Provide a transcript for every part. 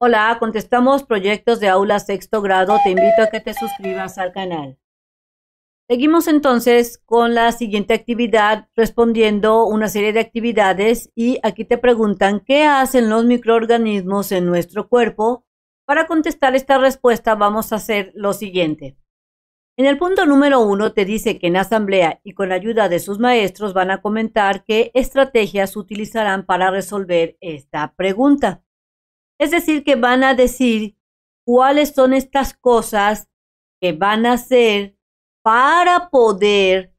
Hola, contestamos proyectos de aula sexto grado. Te invito a que te suscribas al canal. Seguimos entonces con la siguiente actividad, respondiendo una serie de actividades y aquí te preguntan ¿qué hacen los microorganismos en nuestro cuerpo? Para contestar esta respuesta vamos a hacer lo siguiente. En el punto número 1 te dice que en asamblea y con ayuda de sus maestros van a comentar qué estrategias utilizarán para resolver esta pregunta. Es decir, que van a decir cuáles son estas cosas que van a hacer para poder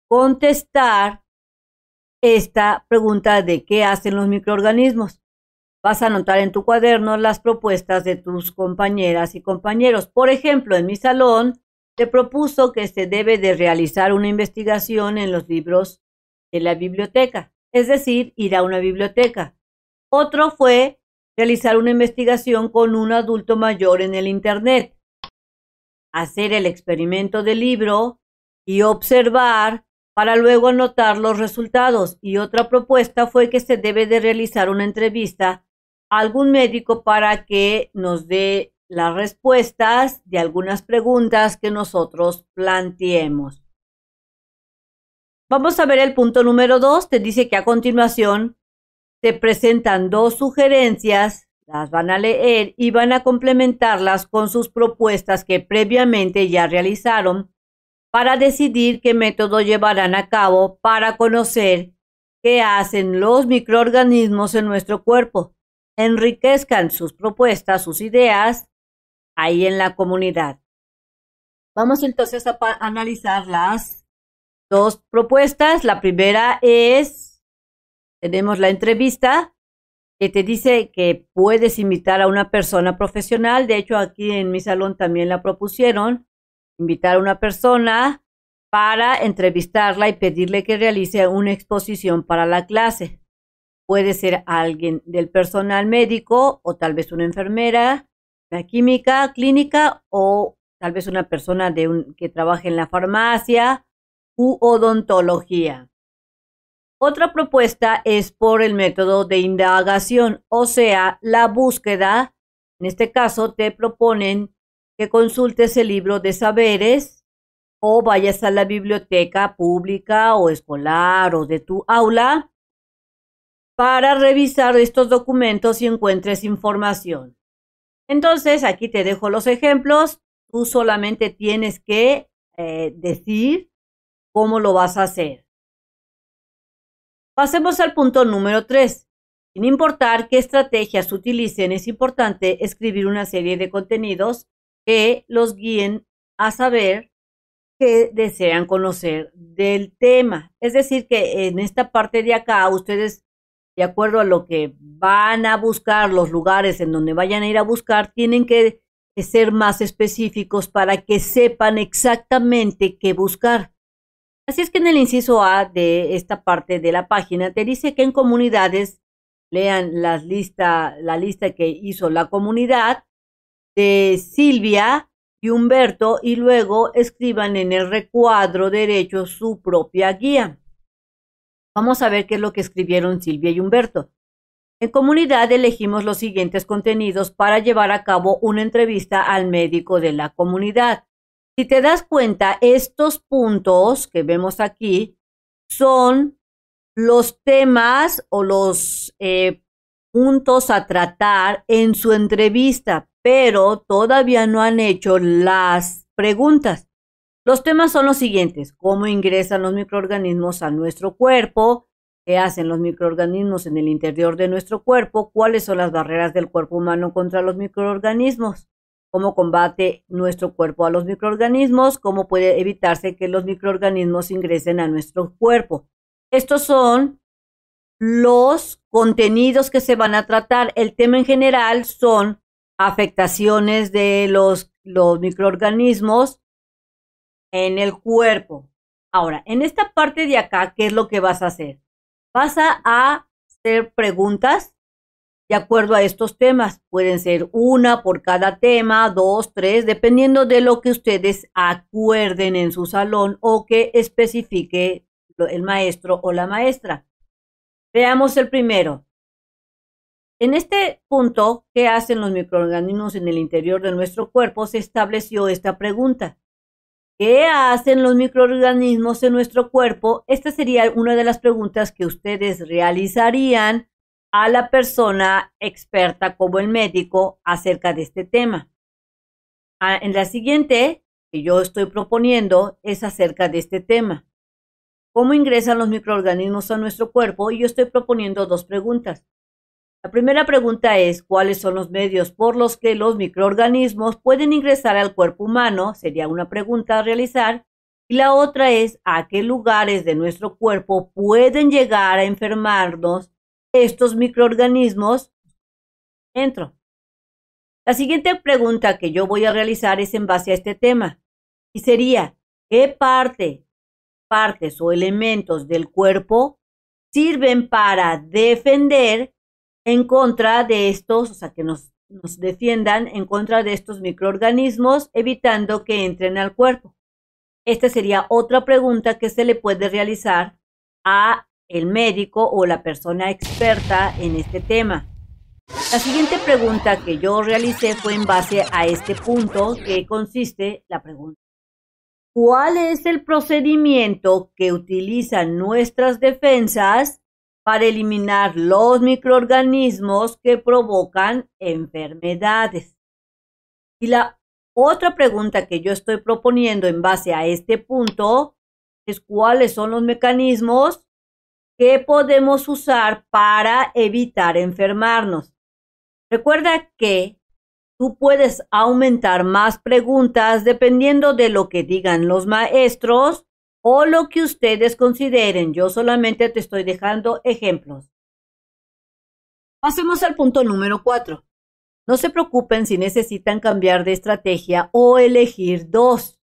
contestar esta pregunta de qué hacen los microorganismos. Vas a anotar en tu cuaderno las propuestas de tus compañeras y compañeros. Por ejemplo, en mi salón te propuso que se debe de realizar una investigación en los libros de la biblioteca, es decir, ir a una biblioteca. Otro fue realizar una investigación con un adulto mayor en el Internet, hacer el experimento del libro y observar para luego anotar los resultados. Y otra propuesta fue que se debe de realizar una entrevista a algún médico para que nos dé las respuestas de algunas preguntas que nosotros planteemos. Vamos a ver el punto número 2. Te dice que a continuación se presentan dos sugerencias, las van a leer y van a complementarlas con sus propuestas que previamente ya realizaron para decidir qué método llevarán a cabo para conocer qué hacen los microorganismos en nuestro cuerpo. Enriquezcan sus propuestas, sus ideas ahí en la comunidad. Vamos entonces a analizar las dos propuestas. La primera es, tenemos la entrevista que te dice que puedes invitar a una persona profesional. De hecho, aquí en mi salón también la propusieron, invitar a una persona para entrevistarla y pedirle que realice una exposición para la clase. Puede ser alguien del personal médico o tal vez una enfermera, la química clínica o tal vez una persona que trabaje en la farmacia u odontología. Otra propuesta es por el método de indagación, o sea, la búsqueda. En este caso te proponen que consultes el libro de saberes o vayas a la biblioteca pública o escolar o de tu aula para revisar estos documentos y encuentres información. Entonces, aquí te dejo los ejemplos. Tú solamente tienes que decir cómo lo vas a hacer. Pasemos al punto número 3. Sin importar qué estrategias utilicen, es importante escribir una serie de contenidos que los guíen a saber qué desean conocer del tema. Es decir, que en esta parte de acá, ustedes, de acuerdo a lo que van a buscar, los lugares en donde vayan a ir a buscar, tienen que ser más específicos para que sepan exactamente qué buscar. Así es que en el inciso A de esta parte de la página te dice que en comunidades lean la lista que hizo la comunidad de Silvia y Humberto y luego escriban en el recuadro derecho su propia guía. Vamos a ver qué es lo que escribieron Silvia y Humberto. En comunidad elegimos los siguientes contenidos para llevar a cabo una entrevista al médico de la comunidad. Si te das cuenta, estos puntos que vemos aquí son los temas o los puntos a tratar en su entrevista, pero todavía no han hecho las preguntas. Los temas son los siguientes: cómo ingresan los microorganismos a nuestro cuerpo, qué hacen los microorganismos en el interior de nuestro cuerpo, cuáles son las barreras del cuerpo humano contra los microorganismos, cómo combate nuestro cuerpo a los microorganismos, cómo puede evitarse que los microorganismos ingresen a nuestro cuerpo. Estos son los contenidos que se van a tratar. El tema en general son afectaciones de los microorganismos en el cuerpo. Ahora, en esta parte de acá, ¿qué es lo que vas a hacer? Vas a hacer preguntas de acuerdo a estos temas. Pueden ser una por cada tema, dos, tres, dependiendo de lo que ustedes acuerden en su salón o que especifique el maestro o la maestra. Veamos el primero. En este punto, ¿qué hacen los microorganismos en el interior de nuestro cuerpo? Se estableció esta pregunta. ¿Qué hacen los microorganismos en nuestro cuerpo? Esta sería una de las preguntas que ustedes realizarían a la persona experta como el médico acerca de este tema. En la siguiente que yo estoy proponiendo es acerca de este tema. ¿Cómo ingresan los microorganismos a nuestro cuerpo? Y yo estoy proponiendo dos preguntas. La primera pregunta es, ¿cuáles son los medios por los que los microorganismos pueden ingresar al cuerpo humano? Sería una pregunta a realizar. Y la otra es, ¿a qué lugares de nuestro cuerpo pueden llegar a enfermarnos estos microorganismos? La siguiente pregunta que yo voy a realizar es en base a este tema. Y sería, ¿qué partes o elementos del cuerpo sirven para defender en contra de estos, o sea, que nos defiendan en contra de estos microorganismos, evitando que entren al cuerpo? Esta sería otra pregunta que se le puede realizar a el médico o la persona experta en este tema. La siguiente pregunta que yo realicé fue en base a este punto, que consiste la pregunta: ¿cuál es el procedimiento que utilizan nuestras defensas para eliminar los microorganismos que provocan enfermedades? Y la otra pregunta que yo estoy proponiendo en base a este punto es, ¿cuáles son los mecanismos que podemos usar para evitar enfermarnos? Recuerda que tú puedes aumentar más preguntas dependiendo de lo que digan los maestros o lo que ustedes consideren. Yo solamente te estoy dejando ejemplos. Pasemos al punto número 4. No se preocupen si necesitan cambiar de estrategia o elegir dos.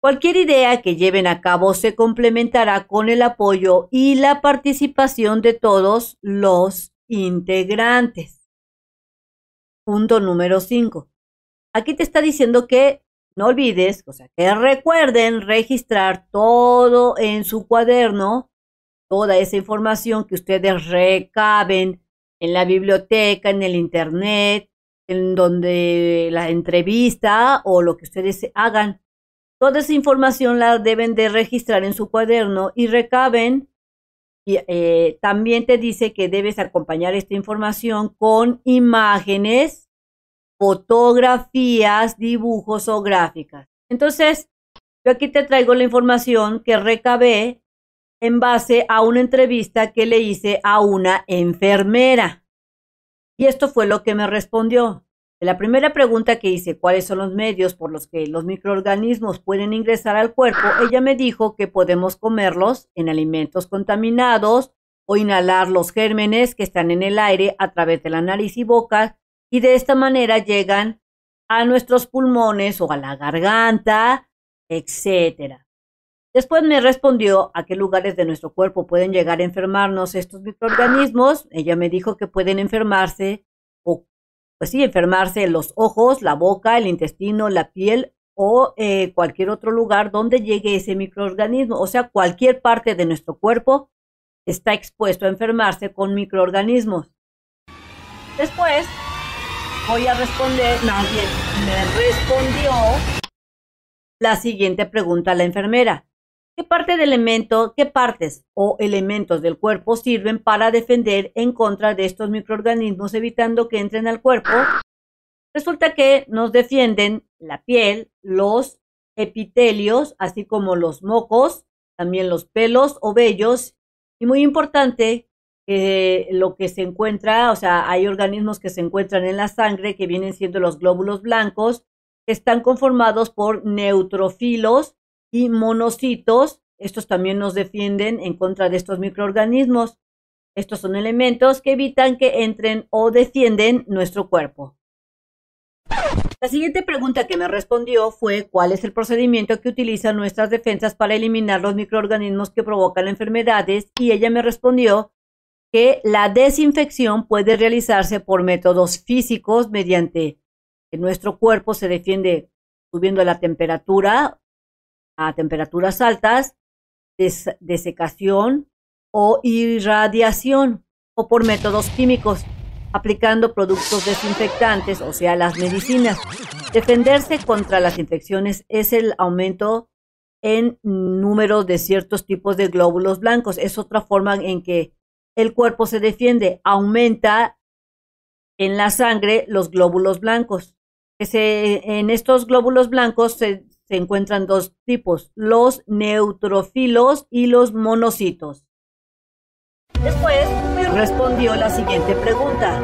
Cualquier idea que lleven a cabo se complementará con el apoyo y la participación de todos los integrantes. Punto número 5. Aquí te está diciendo que no olvides, o sea, que recuerden registrar todo en su cuaderno, toda esa información que ustedes recaben en la biblioteca, en el internet, en donde la entrevista o lo que ustedes hagan. Toda esa información la deben de registrar en su cuaderno y recaben. Y también te dice que debes acompañar esta información con imágenes, fotografías, dibujos o gráficas. Entonces, yo aquí te traigo la información que recabé en base a una entrevista que le hice a una enfermera. Y esto fue lo que me respondió. De la primera pregunta que hice, ¿cuáles son los medios por los que los microorganismos pueden ingresar al cuerpo? Ella me dijo que podemos comerlos en alimentos contaminados o inhalar los gérmenes que están en el aire a través de la nariz y boca, y de esta manera llegan a nuestros pulmones o a la garganta, etc. Después me respondió a qué lugares de nuestro cuerpo pueden llegar a enfermarnos estos microorganismos. Ella me dijo que pueden enfermarse enfermarse los ojos, la boca, el intestino, la piel o cualquier otro lugar donde llegue ese microorganismo. O sea, cualquier parte de nuestro cuerpo está expuesto a enfermarse con microorganismos. Después voy a responder, más bien me respondió la siguiente pregunta a la enfermera. ¿Qué partes o elementos del cuerpo sirven para defender en contra de estos microorganismos, evitando que entren al cuerpo? Resulta que nos defienden la piel, los epitelios, así como los mocos, también los pelos o vellos, y muy importante, lo que se encuentra, o sea, hay organismos que se encuentran en la sangre que vienen siendo los glóbulos blancos, que están conformados por neutrófilos y monocitos. Estos también nos defienden en contra de estos microorganismos. Estos son elementos que evitan que entren o defienden nuestro cuerpo. La siguiente pregunta que me respondió fue: ¿cuál es el procedimiento que utilizan nuestras defensas para eliminar los microorganismos que provocan enfermedades? Y ella me respondió que la desinfección puede realizarse por métodos físicos mediante que nuestro cuerpo se defiende subiendo la temperatura a temperaturas altas, desecación o irradiación, o por métodos químicos. aplicando productos desinfectantes, o sea, las medicinas. Defenderse contra las infecciones es el aumento en número de ciertos tipos de glóbulos blancos. Es otra forma en que el cuerpo se defiende. Aumenta en la sangre los glóbulos blancos. En estos glóbulos blancos se encuentran dos tipos, los neutrófilos y los monocitos. Después me respondió la siguiente pregunta.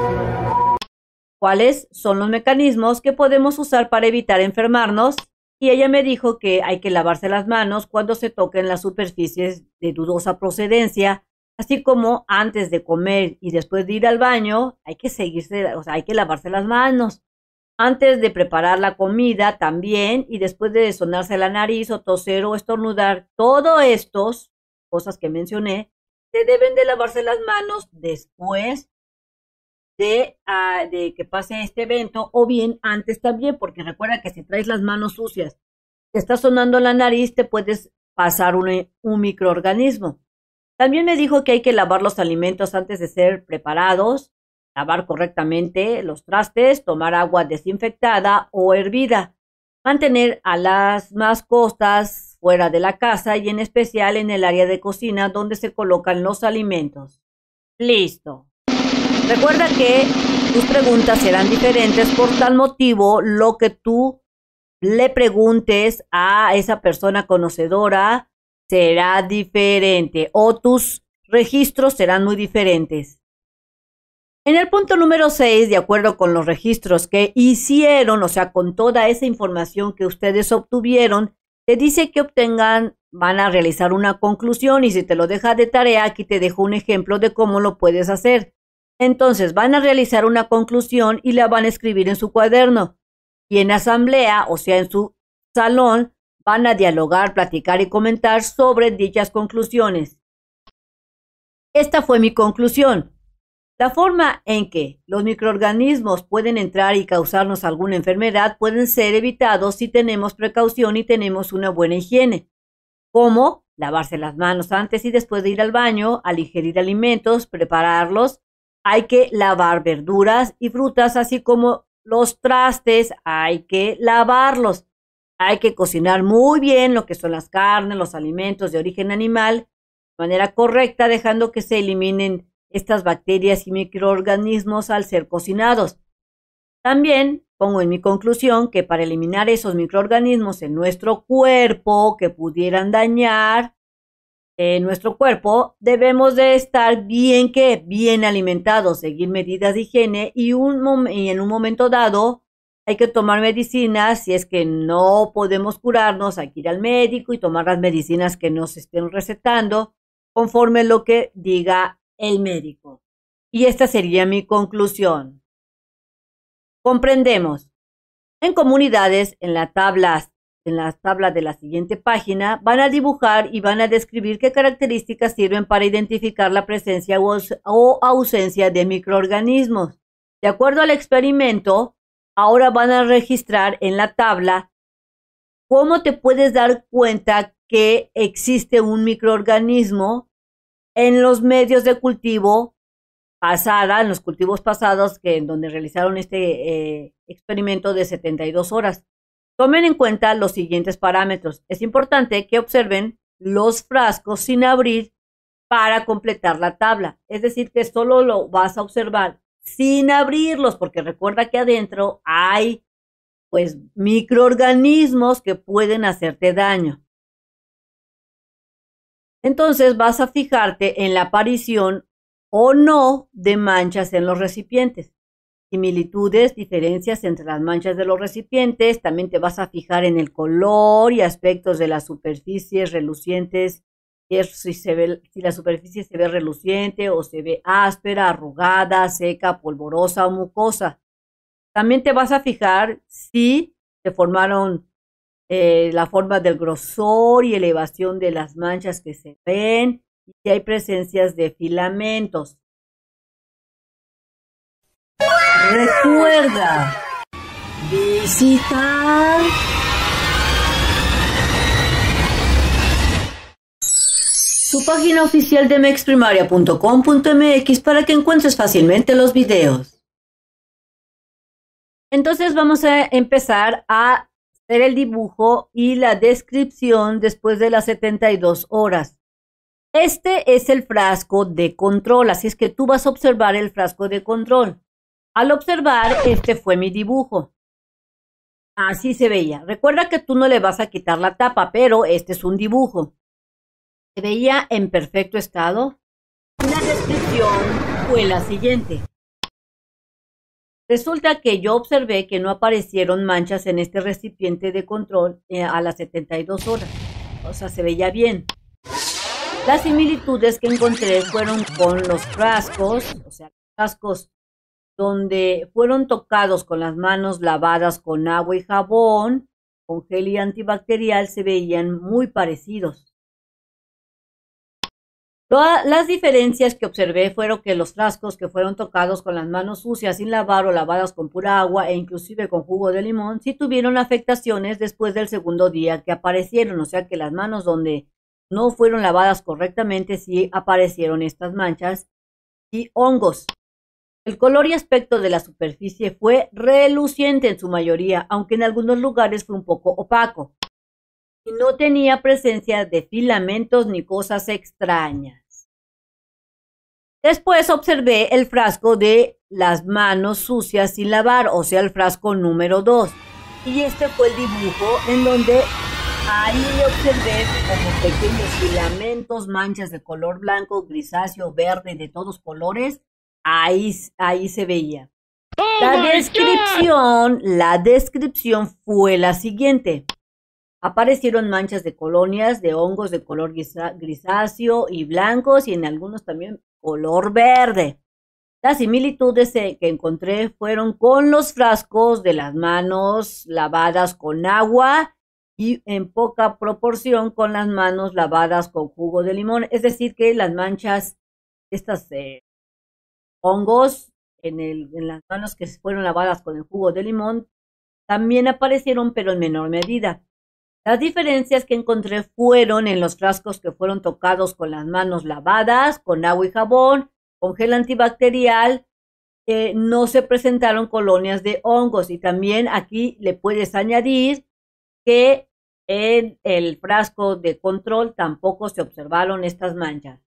¿Cuáles son los mecanismos que podemos usar para evitar enfermarnos? Y ella me dijo que hay que lavarse las manos cuando se toquen las superficies de dudosa procedencia, así como antes de comer y después de ir al baño, hay que lavarse las manos. Antes de preparar la comida también, y después de sonarse la nariz o toser o estornudar, todas estas cosas que mencioné, se deben de lavarse las manos después de que pase este evento, o bien antes también, porque recuerda que si traes las manos sucias, te está sonando la nariz, te puedes pasar un microorganismo. También me dijo que hay que lavar los alimentos antes de ser preparados, lavar correctamente los trastes, tomar agua desinfectada o hervida, mantener a las mascotas fuera de la casa y en especial en el área de cocina donde se colocan los alimentos. Listo. Recuerda que tus preguntas serán diferentes, por tal motivo lo que tú le preguntes a esa persona conocedora será diferente o tus registros serán muy diferentes. En el punto número 6, de acuerdo con los registros que hicieron, o sea, con toda esa información que ustedes obtuvieron, te dice que van a realizar una conclusión, y si te lo deja de tarea, aquí te dejo un ejemplo de cómo lo puedes hacer. Entonces, van a realizar una conclusión y la van a escribir en su cuaderno. Y en asamblea, o sea, en su salón, van a dialogar, platicar y comentar sobre dichas conclusiones. Esta fue mi conclusión. La forma en que los microorganismos pueden entrar y causarnos alguna enfermedad pueden ser evitados si tenemos precaución y tenemos una buena higiene, como lavarse las manos antes y después de ir al baño, al ingerir alimentos, prepararlos. Hay que lavar verduras y frutas, así como los trastes, hay que lavarlos. Hay que cocinar muy bien lo que son las carnes, los alimentos de origen animal, de manera correcta, dejando que se eliminen estas bacterias y microorganismos al ser cocinados. También pongo en mi conclusión que para eliminar esos microorganismos en nuestro cuerpo que pudieran dañar nuestro cuerpo, debemos de estar bien alimentados, seguir medidas de higiene y en un momento dado hay que tomar medicinas. Si es que no podemos curarnos, hay que ir al médico y tomar las medicinas que nos estén recetando conforme lo que diga el médico. Y esta sería mi conclusión. Comprendemos. En comunidades, en la tabla de la siguiente página, van a dibujar y van a describir qué características sirven para identificar la presencia o ausencia de microorganismos. De acuerdo al experimento, ahora van a registrar en la tabla cómo te puedes dar cuenta que existe un microorganismo en los medios de cultivo en los cultivos pasados, en donde realizaron este experimento de 72 horas. Tomen en cuenta los siguientes parámetros. Es importante que observen los frascos sin abrir para completar la tabla. Es decir, que solo lo vas a observar sin abrirlos, porque recuerda que adentro hay microorganismos que pueden hacerte daño. Entonces vas a fijarte en la aparición o no de manchas en los recipientes. Similitudes, diferencias entre las manchas de los recipientes. También te vas a fijar en el color y aspectos de las superficies relucientes. Si la superficie se ve reluciente o se ve áspera, arrugada, seca, polvorosa o mucosa. También te vas a fijar si se formaron la forma del grosor y elevación de las manchas que se ven, y si hay presencias de filamentos. Recuerda visitar su página oficial de mexprimaria.com.mx para que encuentres fácilmente los videos. Entonces vamos a empezar a hacer el dibujo y la descripción después de las 72 horas. Este es el frasco de control, así es que tú vas a observar el frasco de control. Al observar, este fue mi dibujo. Así se veía. Recuerda que tú no le vas a quitar la tapa, pero este es un dibujo. Se veía en perfecto estado. La descripción fue la siguiente. Resulta que yo observé que no aparecieron manchas en este recipiente de control a las 72 horas. O sea, se veía bien. Las similitudes que encontré fueron con los frascos, o sea, frascos donde fueron tocados con las manos lavadas con agua y jabón, con gel y antibacterial, se veían muy parecidos. Las diferencias que observé fueron que los frascos que fueron tocados con las manos sucias sin lavar o lavadas con pura agua e inclusive con jugo de limón, sí tuvieron afectaciones después del segundo día que aparecieron, o sea que las manos donde no fueron lavadas correctamente sí aparecieron estas manchas y hongos. El color y aspecto de la superficie fue reluciente en su mayoría, aunque en algunos lugares fue un poco opaco. Y no tenía presencia de filamentos ni cosas extrañas. Después observé el frasco de las manos sucias sin lavar, o sea, el frasco número 2. Y este fue el dibujo en donde ahí observé como pequeños filamentos, manchas de color blanco, grisáceo, verde, de todos colores. Ahí se veía. La descripción fue la siguiente. Aparecieron manchas de colonias de hongos de color grisáceo y blancos y en algunos también color verde. Las similitudes que encontré fueron con los frascos de las manos lavadas con agua y en poca proporción con las manos lavadas con jugo de limón. Es decir, que las manchas, estas hongos en las manos que fueron lavadas con el jugo de limón también aparecieron, pero en menor medida. Las diferencias que encontré fueron en los frascos que fueron tocados con las manos lavadas, con agua y jabón, con gel antibacterial, no se presentaron colonias de hongos. Y también aquí le puedes añadir que en el frasco de control tampoco se observaron estas manchas.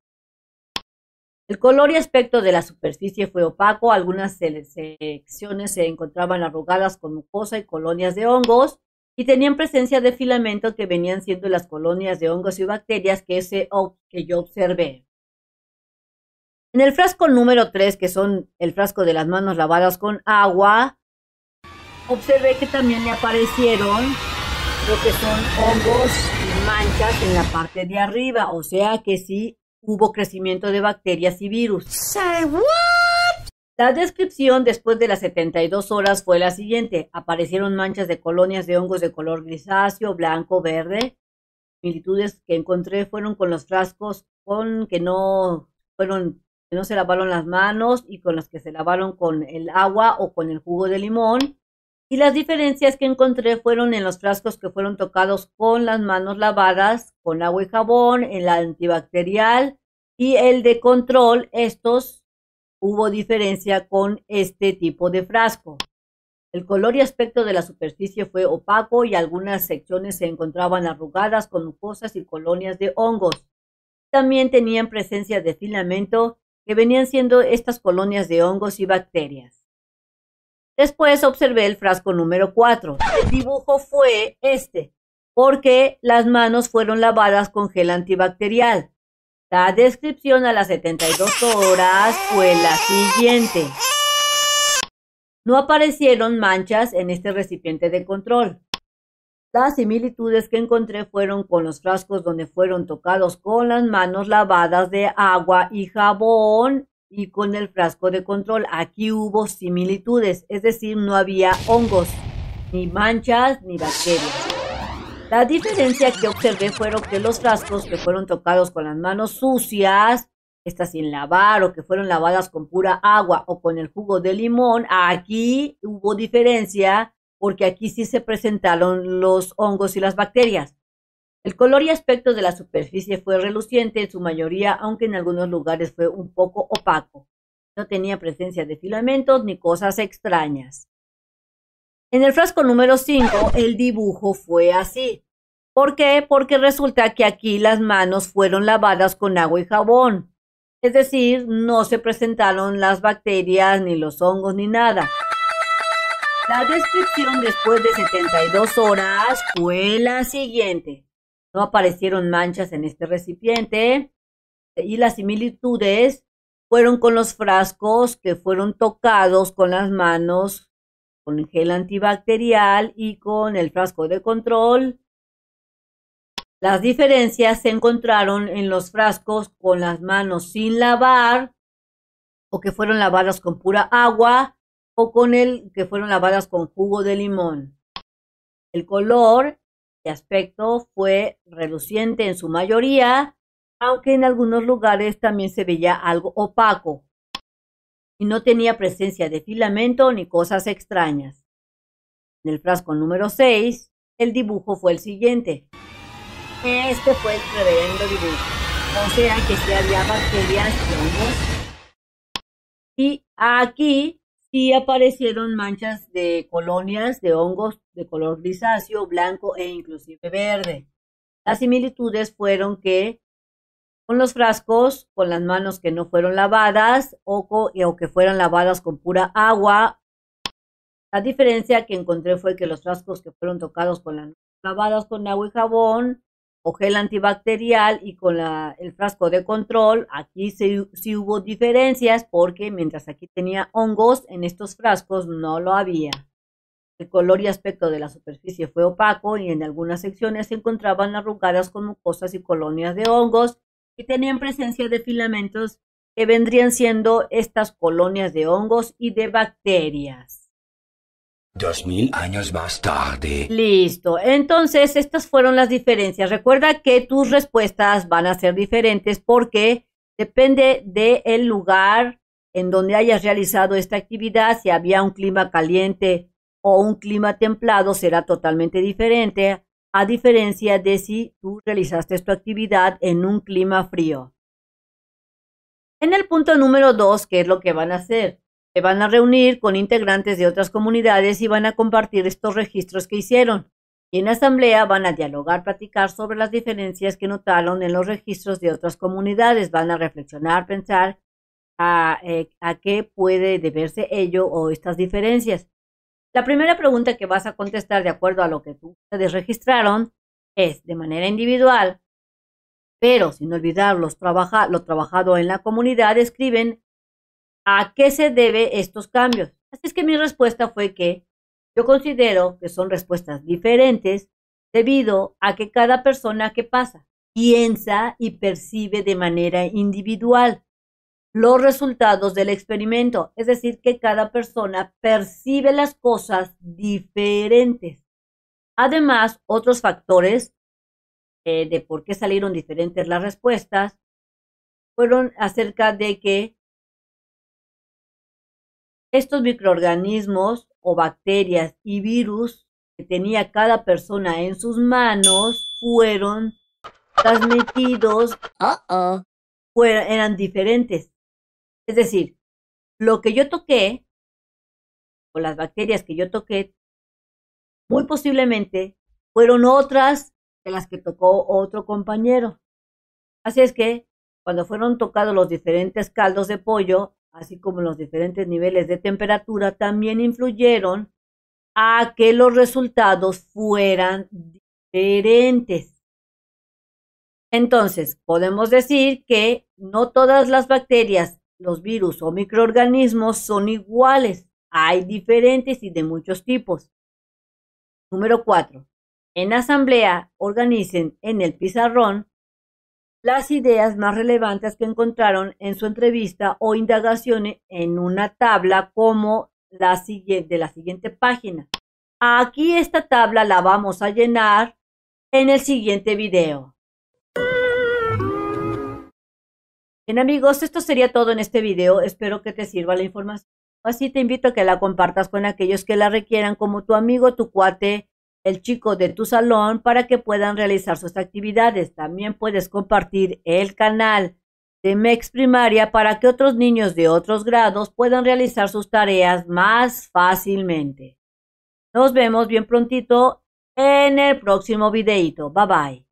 El color y aspecto de la superficie fue opaco, algunas secciones se encontraban arrugadas con mucosa y colonias de hongos y tenían presencia de filamento que venían siendo las colonias de hongos y bacterias que yo observé. En el frasco número 3, que son el frasco de las manos lavadas con agua, observé que también le aparecieron lo que son hongos y manchas en la parte de arriba, o sea que sí hubo crecimiento de bacterias y virus. Say what? La descripción después de las 72 horas fue la siguiente. Aparecieron manchas de colonias de hongos de color grisáceo, blanco, verde. Similitudes que encontré fueron con los frascos que no se lavaron las manos y con los que se lavaron con el agua o con el jugo de limón. Y las diferencias que encontré fueron en los frascos que fueron tocados con las manos lavadas, con agua y jabón, el antibacterial y el de control. Estos hubo diferencia con este tipo de frasco. El color y aspecto de la superficie fue opaco y algunas secciones se encontraban arrugadas con mucosas y colonias de hongos. También tenían presencia de filamento que venían siendo estas colonias de hongos y bacterias. Después observé el frasco número 4. El dibujo fue este, porque las manos fueron lavadas con gel antibacterial. La descripción a las 72 horas fue la siguiente. No aparecieron manchas en este recipiente de control. Las similitudes que encontré fueron con los frascos donde fueron tocados con las manos lavadas de agua y jabón y con el frasco de control. Aquí hubo similitudes, es decir, no había hongos, ni manchas, ni bacterias. La diferencia que observé fueron que los frascos que fueron tocados con las manos sucias, estas sin lavar o que fueron lavadas con pura agua o con el jugo de limón, aquí hubo diferencia porque aquí sí se presentaron los hongos y las bacterias. El color y aspecto de la superficie fue reluciente en su mayoría, aunque en algunos lugares fue un poco opaco. No tenía presencia de filamentos ni cosas extrañas. En el frasco número 5, el dibujo fue así. ¿Por qué? Porque resulta que aquí las manos fueron lavadas con agua y jabón. Es decir, no se presentaron las bacterias, ni los hongos, ni nada. La descripción después de 72 horas fue la siguiente. No aparecieron manchas en este recipiente y las similitudes fueron con los frascos que fueron tocados con las manos con gel antibacterial y con el frasco de control. Las diferencias se encontraron en los frascos con las manos sin lavar o que fueron lavadas con pura agua o con el que fueron lavadas con jugo de limón. El color y aspecto fue reluciente en su mayoría, aunque en algunos lugares también se veía algo opaco y no tenía presencia de filamento ni cosas extrañas. En el frasco número 6, el dibujo fue el siguiente. Este fue el reverendo dibujo. O sea que sí había bacterias y hongos. Y aquí sí aparecieron manchas de colonias de hongos de color grisáceo, blanco e inclusive verde. Las similitudes fueron que con los frascos, con las manos que no fueron lavadas o que fueran lavadas con pura agua. La diferencia que encontré fue que los frascos que fueron tocados con las manos lavadas con agua y jabón o gel antibacterial y con el frasco de control, aquí sí hubo diferencias porque mientras aquí tenía hongos, en estos frascos no lo había. El color y aspecto de la superficie fue opaco y en algunas secciones se encontraban arrugadas con mucosas y colonias de hongos y tenían presencia de filamentos que vendrían siendo estas colonias de hongos y de bacterias. 2000 años más tarde. Listo. Entonces, estas fueron las diferencias. Recuerda que tus respuestas van a ser diferentes porque depende del lugar en donde hayas realizado esta actividad. Si había un clima caliente o un clima templado, será totalmente diferente, a diferencia de si tú realizaste tu actividad en un clima frío. En el punto número 2, ¿qué es lo que van a hacer? Se van a reunir con integrantes de otras comunidades y van a compartir estos registros que hicieron. Y en asamblea van a dialogar, platicar sobre las diferencias que notaron en los registros de otras comunidades. Van a reflexionar, pensar a qué puede deberse ello o estas diferencias. La primera pregunta que vas a contestar de acuerdo a lo que ustedes registraron es de manera individual, pero sin olvidar lo trabajado en la comunidad, escriben ¿a qué se debe estos cambios? Así es que mi respuesta fue que yo considero que son respuestas diferentes debido a que cada persona que pasa piensa y percibe de manera individual los resultados del experimento. Es decir, que cada persona percibe las cosas diferentes. Además, otros factores de por qué salieron diferentes las respuestas fueron acerca de que estos microorganismos o bacterias y virus que tenía cada persona en sus manos fueron transmitidos, eran diferentes. Es decir, lo que yo toqué o las bacterias que yo toqué muy posiblemente fueron otras de las que tocó otro compañero. Así es que cuando fueron tocados los diferentes caldos de pollo, así como los diferentes niveles de temperatura, también influyeron a que los resultados fueran diferentes. Entonces, podemos decir que no todas las bacterias, los virus o microorganismos son iguales. Hay diferentes y de muchos tipos. Número 4. En asamblea, organicen en el pizarrón las ideas más relevantes que encontraron en su entrevista o indagación en una tabla como de la siguiente página. Aquí esta tabla la vamos a llenar en el siguiente video. Bien amigos, esto sería todo en este video. Espero que te sirva la información. Así te invito a que la compartas con aquellos que la requieran, como tu amigo, tu cuate, el chico de tu salón, para que puedan realizar sus actividades. También puedes compartir el canal de MEX Primaria para que otros niños de otros grados puedan realizar sus tareas más fácilmente. Nos vemos bien prontito en el próximo videito. Bye bye.